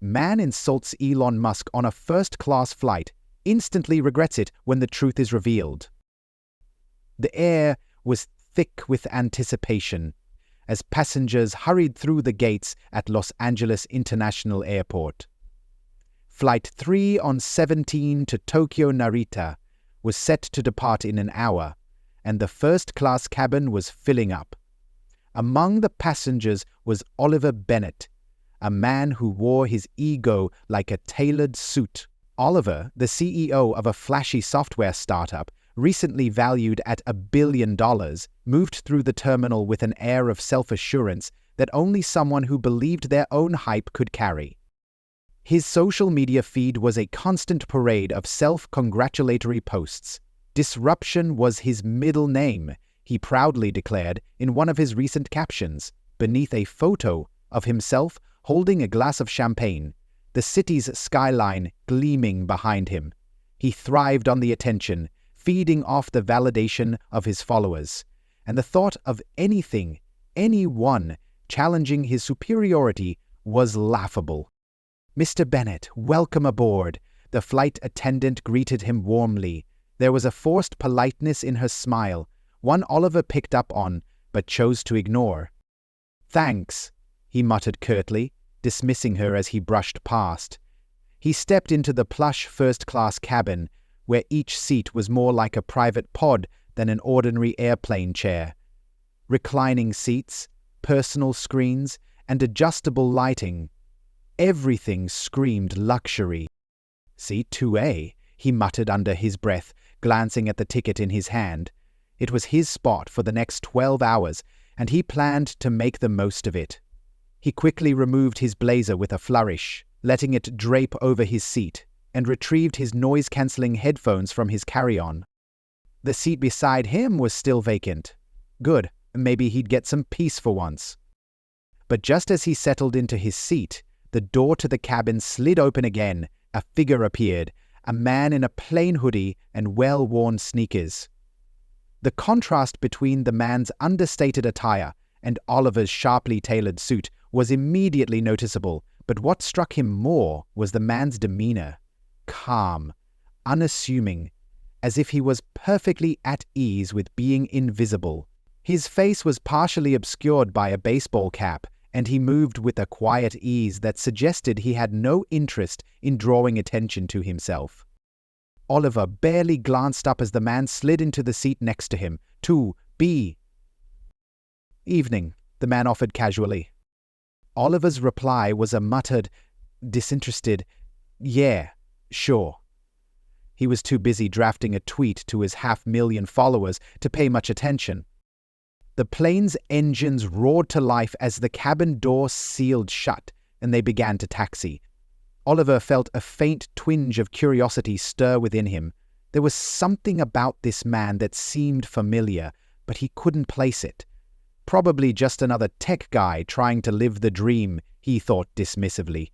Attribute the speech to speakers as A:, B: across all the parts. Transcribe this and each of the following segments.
A: Man insults Elon Musk on a first-class flight, instantly regrets it when the truth is revealed. The air was thick with anticipation as passengers hurried through the gates at Los Angeles International Airport. Flight 3 on 17 to Tokyo Narita was set to depart in an hour, and the first-class cabin was filling up. Among the passengers was Oliver Bennett, a man who wore his ego like a tailored suit. Oliver, the CEO of a flashy software startup, recently valued at $1 billion, moved through the terminal with an air of self-assurance that only someone who believed their own hype could carry. His social media feed was a constant parade of self-congratulatory posts. Disruption was his middle name, he proudly declared in one of his recent captions, beneath a photo of himself holding a glass of champagne, the city's skyline gleaming behind him. He thrived on the attention, feeding off the validation of his followers, and the thought of anyone challenging his superiority was laughable. "Mr. Bennett, welcome aboard," the flight attendant greeted him warmly. There was a forced politeness in her smile, one Oliver picked up on, but chose to ignore. "Thanks," he muttered curtly, dismissing her as he brushed past. He stepped into the plush first-class cabin, where each seat was more like a private pod than an ordinary airplane chair. Reclining seats, personal screens, and adjustable lighting. Everything screamed luxury. "Seat 2A," he muttered under his breath, glancing at the ticket in his hand. It was his spot for the next 12 hours, and he planned to make the most of it. He quickly removed his blazer with a flourish, letting it drape over his seat, and retrieved his noise-canceling headphones from his carry-on. The seat beside him was still vacant. Good, maybe he'd get some peace for once. But just as he settled into his seat, the door to the cabin slid open again. A figure appeared, a man in a plain hoodie and well-worn sneakers. The contrast between the man's understated attire and Oliver's sharply tailored suit was immediately noticeable, but what struck him more was the man's demeanor. Calm, unassuming, as if he was perfectly at ease with being invisible. His face was partially obscured by a baseball cap, and he moved with a quiet ease that suggested he had no interest in drawing attention to himself. Oliver barely glanced up as the man slid into the seat next to him. 2B. "Evening," the man offered casually. Oliver's reply was a muttered, disinterested, "Yeah, sure." He was too busy drafting a tweet to his 500,000 followers to pay much attention. The plane's engines roared to life as the cabin door sealed shut, and they began to taxi. Oliver felt a faint twinge of curiosity stir within him. There was something about this man that seemed familiar, but he couldn't place it. Probably just another tech guy trying to live the dream, he thought dismissively.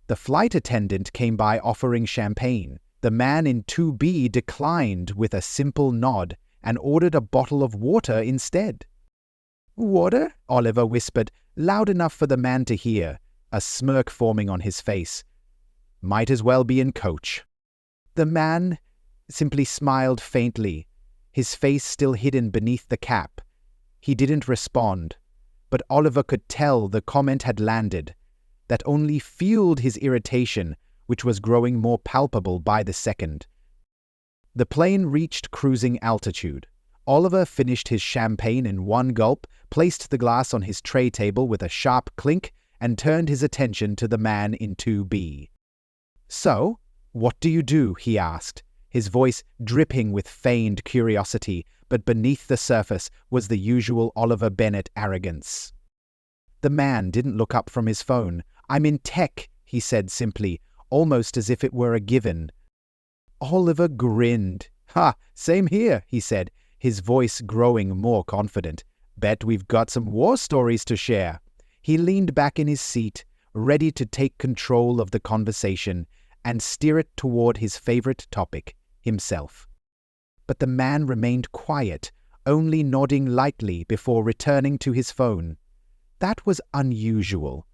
A: The flight attendant came by offering champagne. The man in 2B declined with a simple nod and ordered a bottle of water instead. "Water?" Oliver whispered, loud enough for the man to hear, a smirk forming on his face. "Might as well be in coach." The man simply smiled faintly, his face still hidden beneath the cap. He didn't respond, but Oliver could tell the comment had landed. That only fueled his irritation, which was growing more palpable by the second. The plane reached cruising altitude. Oliver finished his champagne in one gulp, placed the glass on his tray table with a sharp clink, and turned his attention to the man in 2B. "So, what do you do?" he asked, his voice dripping with feigned curiosity, but beneath the surface was the usual Oliver Bennett arrogance. The man didn't look up from his phone. "I'm in tech," he said simply, almost as if it were a given. Oliver grinned. "Ha, same here," he said, his voice growing more confident. "Bet we've got some war stories to share." He leaned back in his seat, ready to take control of the conversation and steer it toward his favorite topic, himself. But the man remained quiet, only nodding lightly before returning to his phone. That was unusual.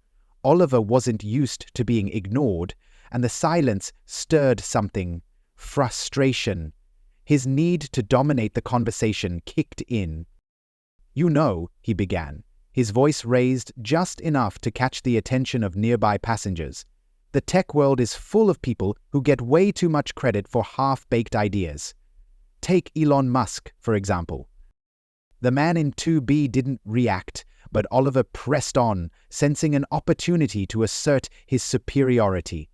A: Oliver wasn't used to being ignored, and the silence stirred something. Frustration. His need to dominate the conversation kicked in. "You know," he began, his voice raised just enough to catch the attention of nearby passengers. "The tech world is full of people who get way too much credit for half-baked ideas. Take Elon Musk, for example." The man in 2B didn't react, but Oliver pressed on, sensing an opportunity to assert his superiority.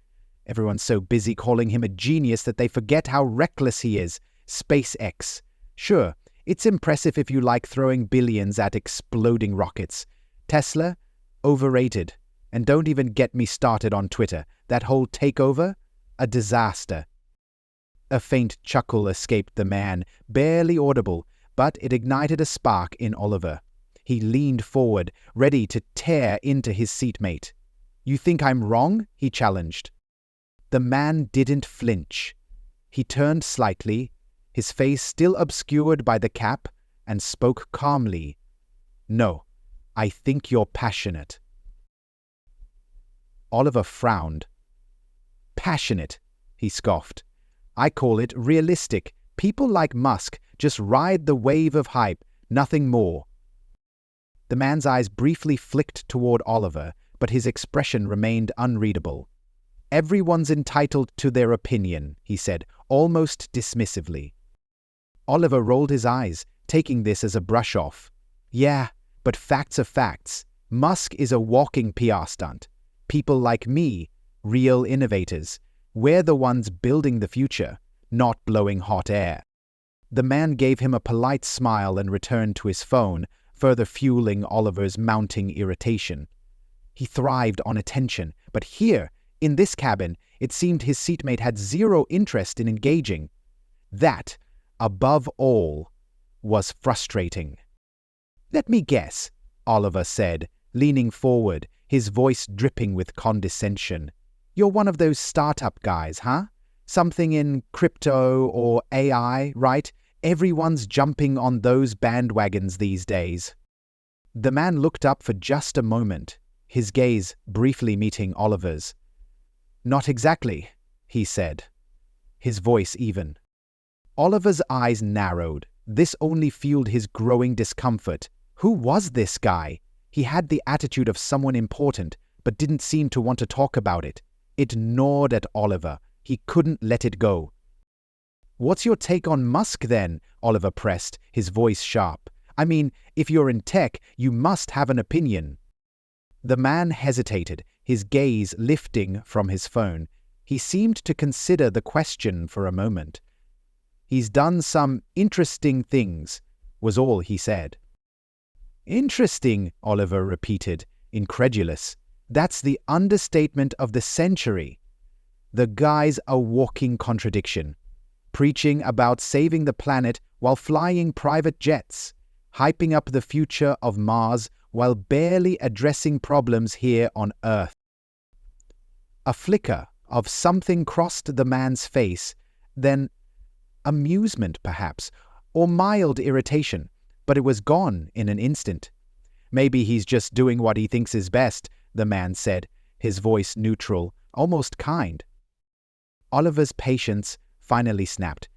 A: Everyone's so busy calling him a genius that they forget how reckless he is. SpaceX. Sure, it's impressive if you like throwing billions at exploding rockets. Tesla? Overrated. And don't even get me started on Twitter. That whole takeover? A disaster. A faint chuckle escaped the man, barely audible, but it ignited a spark in Oliver. He leaned forward, ready to tear into his seatmate. "You think I'm wrong?" he challenged. The man didn't flinch. He turned slightly, his face still obscured by the cap, and spoke calmly. "No, I think you're passionate." Oliver frowned. "Passionate," he scoffed. "I call it realistic. People like Musk just ride the wave of hype, nothing more." The man's eyes briefly flicked toward Oliver, but his expression remained unreadable. "Everyone's entitled to their opinion," he said, almost dismissively. Oliver rolled his eyes, taking this as a brush-off. "Yeah, but facts are facts. Musk is a walking PR stunt. People like me, real innovators, we're the ones building the future, not blowing hot air." The man gave him a polite smile and returned to his phone, further fueling Oliver's mounting irritation. He thrived on attention, but here, in this cabin, it seemed his seatmate had zero interest in engaging. That, above all, was frustrating. "Let me guess," Oliver said, leaning forward, his voice dripping with condescension. "You're one of those startup guys, huh? Something in crypto or AI, right? Everyone's jumping on those bandwagons these days." The man looked up for just a moment, his gaze briefly meeting Oliver's. "Not exactly," he said, his voice even. Oliver's eyes narrowed. This only fueled his growing discomfort. Who was this guy? He had the attitude of someone important, but didn't seem to want to talk about it. It gnawed at Oliver. He couldn't let it go. "What's your take on Musk, then?" Oliver pressed, his voice sharp. "I mean, if you're in tech, you must have an opinion." The man hesitated, his gaze lifting from his phone. He seemed to consider the question for a moment. "He's done some interesting things," was all he said. "Interesting," Oliver repeated, incredulous. "That's the understatement of the century. The guy's a walking contradiction. Preaching about saving the planet while flying private jets, hyping up the future of Mars while barely addressing problems here on Earth." A flicker of something crossed the man's face, then amusement perhaps, or mild irritation, but it was gone in an instant. "Maybe he's just doing what he thinks is best," the man said, his voice neutral, almost kind. Oliver's patience finally snapped.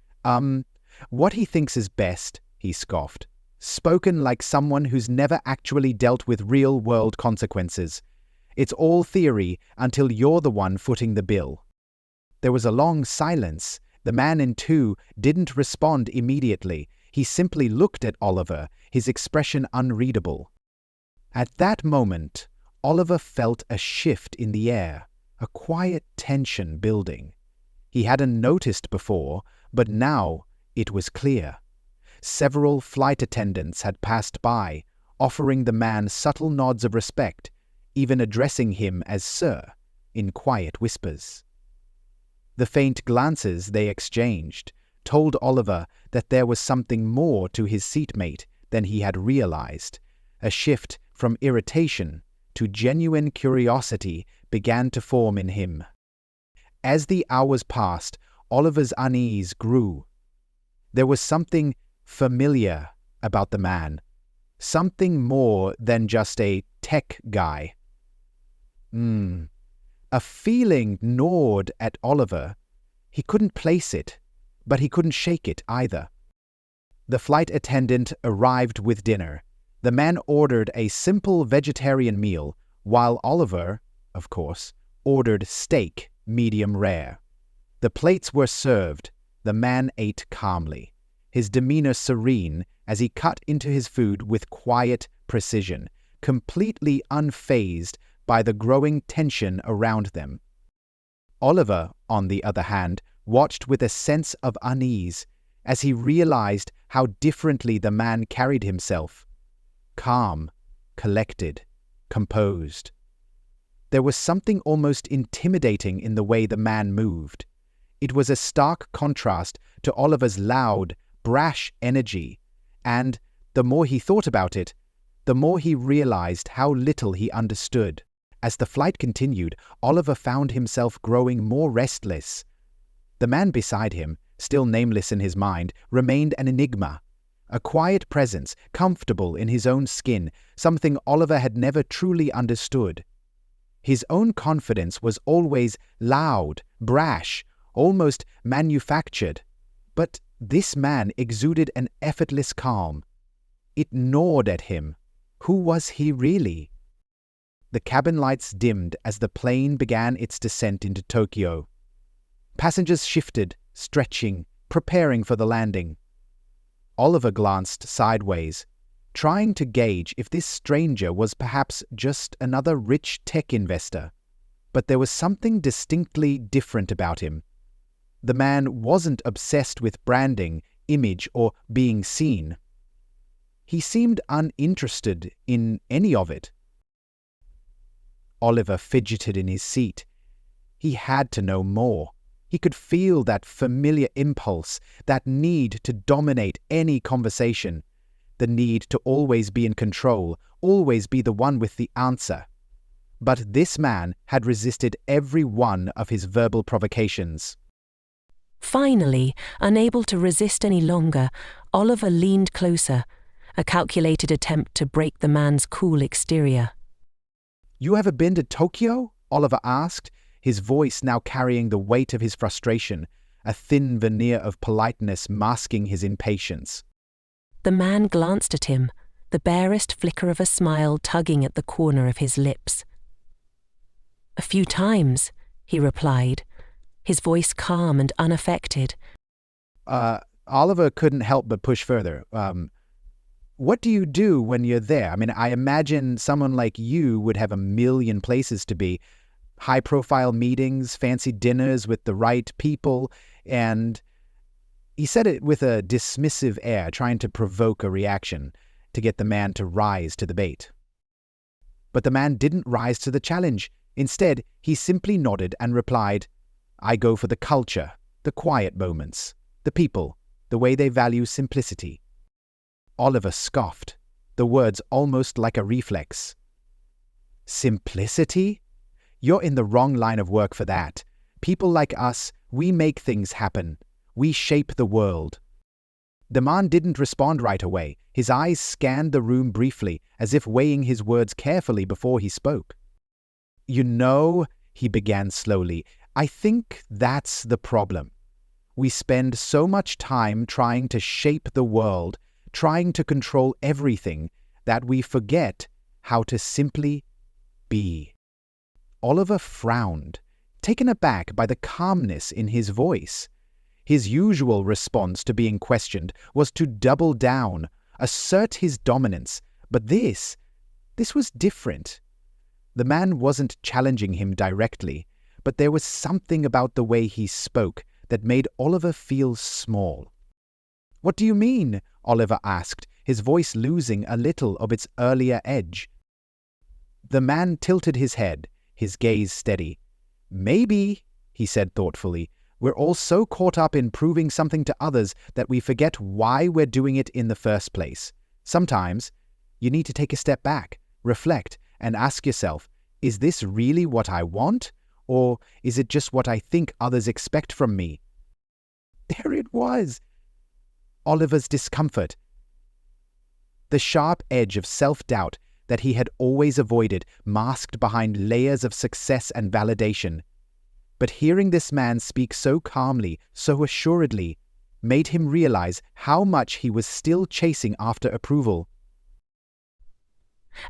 A: What he thinks is best," he scoffed, spoken like someone who's never actually dealt with real-world consequences. "It's all theory until you're the one footing the bill." There was a long silence. The man in 2 didn't respond immediately. He simply looked at Oliver, his expression unreadable. At that moment, Oliver felt a shift in the air, a quiet tension building. He hadn't noticed before, but now it was clear. Several flight attendants had passed by, offering the man subtle nods of respect, even addressing him as Sir, in quiet whispers. The faint glances they exchanged told Oliver that there was something more to his seatmate than he had realized. A shift from irritation to genuine curiosity began to form in him. As the hours passed, Oliver's unease grew. There was something familiar about the man, something more than just a tech guy. A feeling gnawed at Oliver. He couldn't place it, but he couldn't shake it either. The flight attendant arrived with dinner. The man ordered a simple vegetarian meal, while Oliver, of course, ordered steak, medium rare. The plates were served. The man ate calmly, his demeanor serene as he cut into his food with quiet precision, completely unfazed by the growing tension around them. Oliver, on the other hand, watched with a sense of unease as he realized how differently the man carried himself. Calm, collected, composed. There was something almost intimidating in the way the man moved. It was a stark contrast to Oliver's loud, brash energy, and the more he thought about it, the more he realized how little he understood. As the flight continued, Oliver found himself growing more restless. The man beside him, still nameless in his mind, remained an enigma. A quiet presence, comfortable in his own skin, something Oliver had never truly understood. His own confidence was always loud, brash, almost manufactured. But this man exuded an effortless calm. It gnawed at him. Who was he really? The cabin lights dimmed as the plane began its descent into Tokyo. Passengers shifted, stretching, preparing for the landing. Oliver glanced sideways, trying to gauge if this stranger was perhaps just another rich tech investor. But there was something distinctly different about him. The man wasn't obsessed with branding, image, or being seen. He seemed uninterested in any of it. Oliver fidgeted in his seat. He had to know more. He could feel that familiar impulse, that need to dominate any conversation, the need to always be in control, always be the one with the answer. But this man had resisted every one of his verbal provocations.
B: Finally, unable to resist any longer, Oliver leaned closer, a calculated attempt to break the man's cool exterior.
A: "You ever been to Tokyo?" Oliver asked, his voice now carrying the weight of his frustration, a thin veneer of politeness masking his impatience.
B: The man glanced at him, the barest flicker of a smile tugging at the corner of his lips. "A few times," he replied, his voice calm and unaffected.
A: Oliver couldn't help but push further. What do you do when you're there? I mean, I imagine someone like you would have a million places to be. High-profile meetings, fancy dinners with the right people, and he said it with a dismissive air, trying to provoke a reaction, to get the man to rise to the bait. But the man didn't rise to the challenge. Instead, he simply nodded and replied, "I go for the culture, the quiet moments, the people, the way they value simplicity." Oliver scoffed, the words almost like a reflex. "Simplicity? You're in the wrong line of work for that. People like us, we make things happen. We shape the world." The man didn't respond right away. His eyes scanned the room briefly, as if weighing his words carefully before he spoke. "You know," he began slowly, "I think that's the problem. We spend so much time trying to shape the world, trying to control everything, that we forget how to simply be." Oliver frowned, taken aback by the calmness in his voice. His usual response to being questioned was to double down, assert his dominance, but this was different. The man wasn't challenging him directly, but there was something about the way he spoke that made Oliver feel small. "What do you mean?" Oliver asked, his voice losing a little of its earlier edge. The man tilted his head, his gaze steady. "Maybe," he said thoughtfully, "we're all so caught up in proving something to others that we forget why we're doing it in the first place. Sometimes you need to take a step back, reflect, and ask yourself, is this really what I want? Or is it just what I think others expect from me?" There it was! Oliver's discomfort. The sharp edge of self-doubt that he had always avoided, masked behind layers of success and validation. But hearing this man speak so calmly, so assuredly, made him realize how much he was still chasing after approval.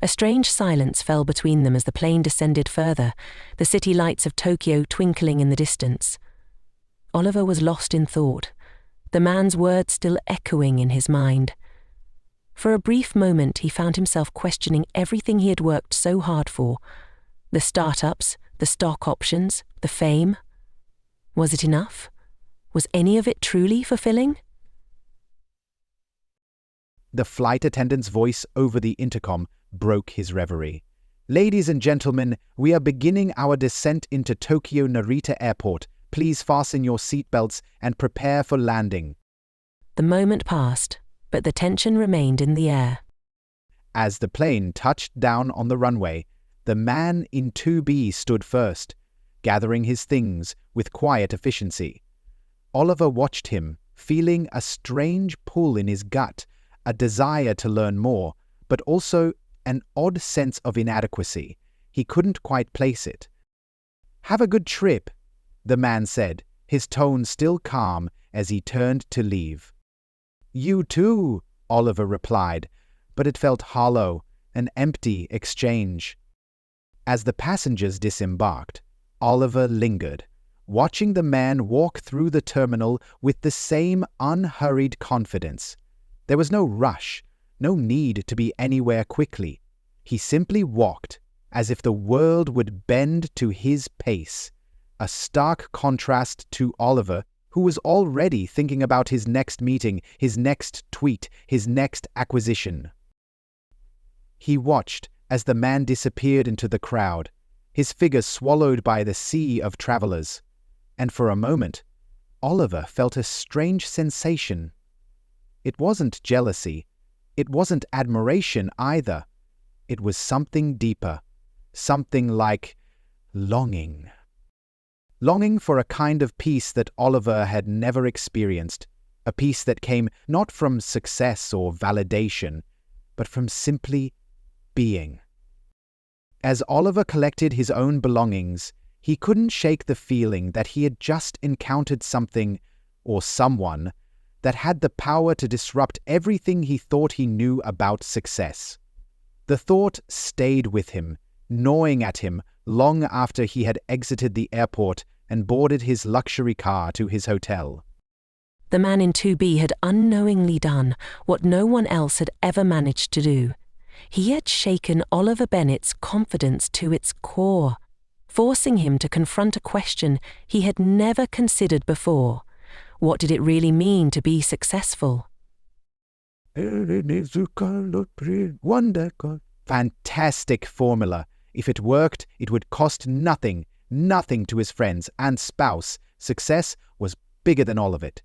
B: A strange silence fell between them as the plane descended further, the city lights of Tokyo twinkling in the distance. Oliver was lost in thought, the man's words still echoing in his mind. For a brief moment he found himself questioning everything he had worked so hard for. The startups, the stock options, the fame. Was it enough? Was any of it truly fulfilling?
A: The flight attendant's voice over the intercom broke his reverie. "Ladies and gentlemen, we are beginning our descent into Tokyo Narita Airport. Please fasten your seatbelts and prepare for landing."
B: The moment passed, but the tension remained in the air.
A: As the plane touched down on the runway, the man in 2B stood first, gathering his things with quiet efficiency. Oliver watched him, feeling a strange pull in his gut, a desire to learn more, but also an odd sense of inadequacy. He couldn't quite place it. "Have a good trip," the man said, his tone still calm as he turned to leave. "You too," Oliver replied, but it felt hollow, an empty exchange. As the passengers disembarked, Oliver lingered, watching the man walk through the terminal with the same unhurried confidence. There was no rush, no need to be anywhere quickly. He simply walked, as if the world would bend to his pace, a stark contrast to Oliver, who was already thinking about his next meeting, his next tweet, his next acquisition. He watched as the man disappeared into the crowd, his figure swallowed by the sea of travelers. And for a moment, Oliver felt a strange sensation. It wasn't jealousy. It wasn't admiration either. It was something deeper, something like longing. Longing for a kind of peace that Oliver had never experienced, a peace that came not from success or validation, but from simply being. As Oliver collected his own belongings, he couldn't shake the feeling that he had just encountered something, or someone, that had the power to disrupt everything he thought he knew about success. The thought stayed with him, gnawing at him long after he had exited the airport and boarded his luxury car to his hotel.
B: The man in 2B had unknowingly done what no one else had ever managed to do. He had shaken Oliver Bennett's confidence to its core, forcing him to confront a question he had never considered before. What did it really mean to be successful?
A: Fantastic formula. If it worked, it would cost nothing to his friends and spouse. Success was bigger than all of it.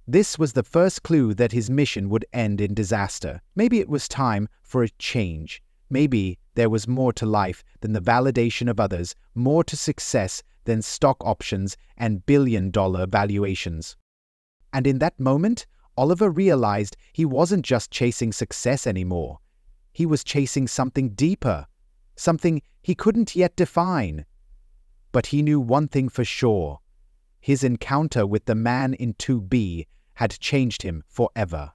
A: This was the first clue that his mission would end in disaster. Maybe it was time for a change. Maybe there was more to life than the validation of others, more to success than stock options and billion-dollar valuations. And in that moment, Oliver realized he wasn't just chasing success anymore. He was chasing something deeper, something he couldn't yet define. But he knew one thing for sure. His encounter with the man in 2B had changed him forever.